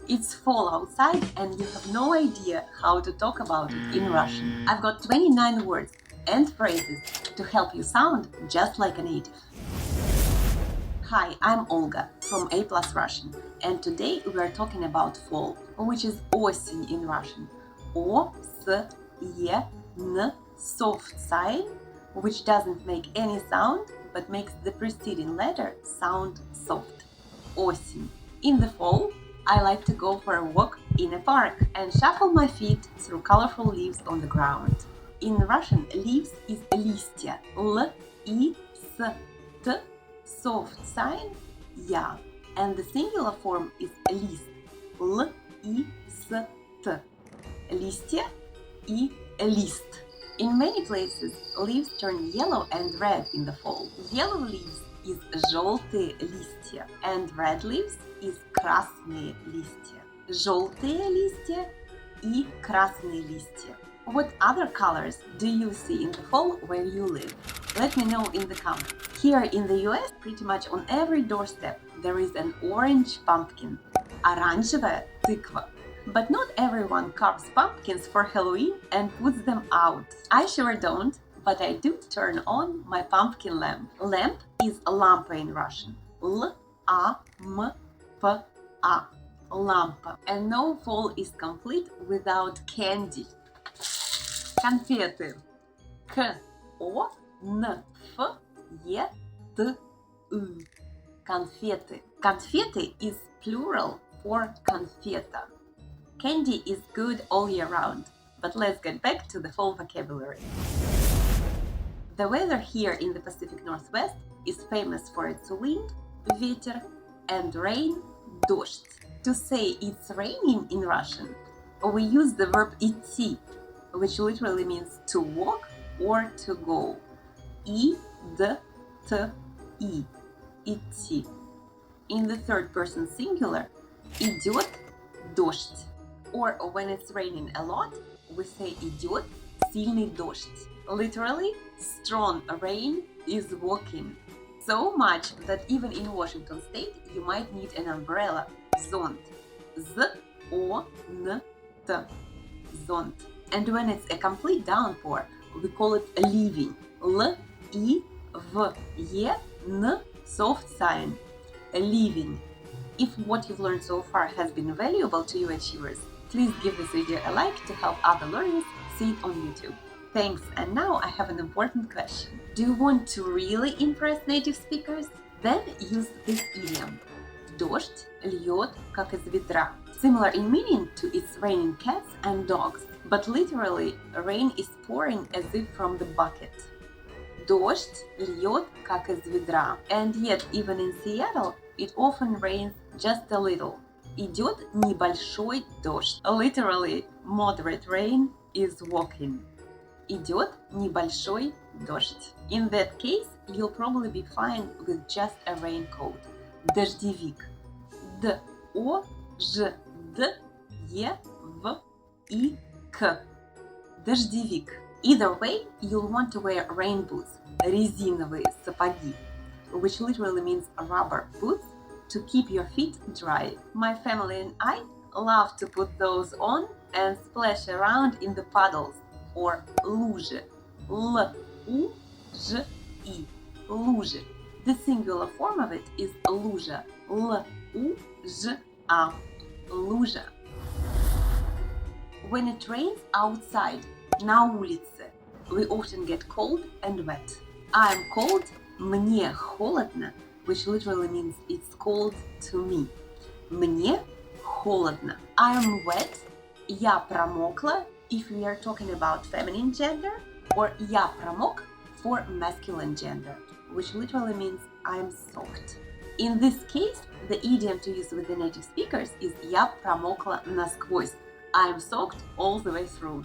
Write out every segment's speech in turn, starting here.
It's fall outside and you have no idea how to talk about it in Russian. I've got 29 words and phrases to help you sound just like a native. Hi, I'm Olga from A Plus Russian, and today we are talking about fall, which is осень in Russian. O-S-E-N, soft sign, which doesn't make any sound but makes the preceding letter sound soft. Осень. In the fall, I like to go for a walk in a park and shuffle my feet through colorful leaves on the ground. In Russian, leaves is листья, L-I-S-T, soft sign ya, and the singular form is list, L-I-S-T, листья и list. In many places, leaves turn yellow and red in the fall. Yellow leaves is желтые листья, and red leaves is красные листья. Желтые листья и красные листья. What other colors do you see in the fall where you live? Let me know in the comments. Here in the US, pretty much on every doorstep, there is an orange pumpkin, оранжевая тыква. But not everyone carves pumpkins for Halloween and puts them out. I sure don't, but I do turn on my pumpkin lamp. Lamp is lampa in Russian. L-A-M-P-A. Lampa. And no fall is complete without candy. Конфеты. К-о-н-ф-е-т-ы. Конфеты. Конфеты is plural for конфета. Candy is good all year round, but let's get back to the fall vocabulary. The weather here in the Pacific Northwest is famous for its wind, ветер, and rain, дождь. To say it's raining in Russian, we use the verb идти, which literally means to walk or to go. И-д-т-и, идти. In the third person singular, идет дождь. Or when it's raining a lot, we say идет сильный дождь. Literally, strong rain is walking. So much that even in Washington state, you might need an umbrella, зонт. Z-O-N-T, зонт. And when it's a complete downpour, we call it a ливень. L-I-V-E-N, soft sign. A ливень. If what you've learned so far has been valuable to you achievers, please give this video a like to help other learners see it on YouTube. Thanks, and now I have an important question. Do you want to really impress native speakers? Then use this idiom. Дождь льет как из ведра. Similar in meaning to it's raining cats and dogs, but literally rain is pouring as if from the bucket. Дождь льет как из ведра. And yet, even in Seattle, it often rains just a little. Идет небольшой дождь. Literally, moderate rain is walking. Идет небольшой дождь. In that case, you'll probably be fine with just a raincoat. Дождевик. Д-О-Ж-Д-Е-В-И-К. Дождевик. Either way, you'll want to wear rain boots, резиновые сапоги, which literally means rubber boots, to keep your feet dry. My family and I love to put those on and splash around in the puddles, or лужи. L-U-Ž-I. Лужи. The singular form of it is лужа. L-U-Ž-A. Лужа. When it rains outside, на улице, we often get cold and wet. I'm cold, мне холодно, which literally means it's cold to me. Мне холодно. I'm wet, я промокла, if we are talking about feminine gender, or я промок for masculine gender, which literally means I'm soaked. In this case, the idiom to use with the native speakers is я промокла насквозь. I'm soaked all the way through.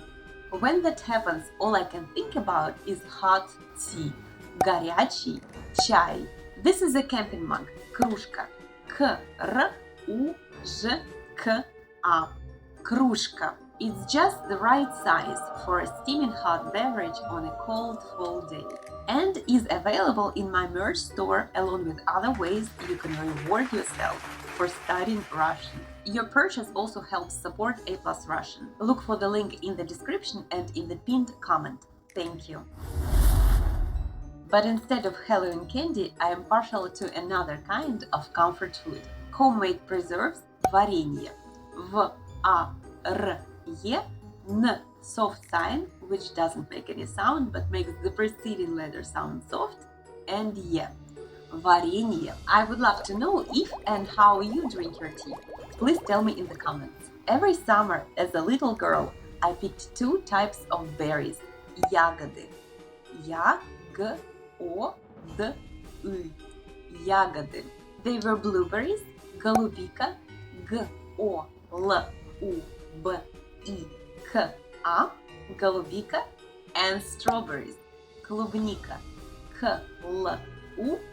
When that happens, all I can think about is hot tea, горячий чай. This is a camping mug, кружка. K-R-U-Ž-K-A. Кружка. It's just the right size for a steaming hot beverage on a cold fall day, and is available in my merch store along with other ways you can reward yourself. for studying Russian. Your purchase also helps support A+ Russian. Look for the link in the description and in the pinned comment. Thank you. But instead of Halloween candy, I am partial to another kind of comfort food. Homemade preserves варенье. V-A-R-E, N soft sign, which doesn't make any sound but makes the preceding letter sound soft, and ye. Варенье. I would love to know if and how you drink your tea. Please tell me in the comments. Every summer, as a little girl, I picked two types of berries. Ягоды. Я-г-о-д-ы. Ягоды. They were blueberries, голубика, G-O-L-U-B-I-K-A, голубика, and strawberries, клубника, K-L-U-B-N-I-K-A,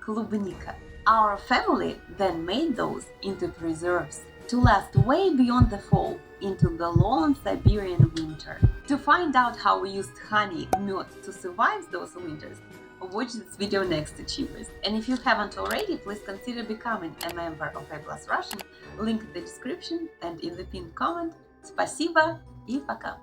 клубника. Our family then made those into preserves to last way beyond the fall into the long Siberian winter. To find out how we used honey, mud to survive those winters, watch this video next, Achievers. And if you haven't already, please consider becoming a member of A+ Russian. Link in the description and in the pinned comment. Спасибо и пока!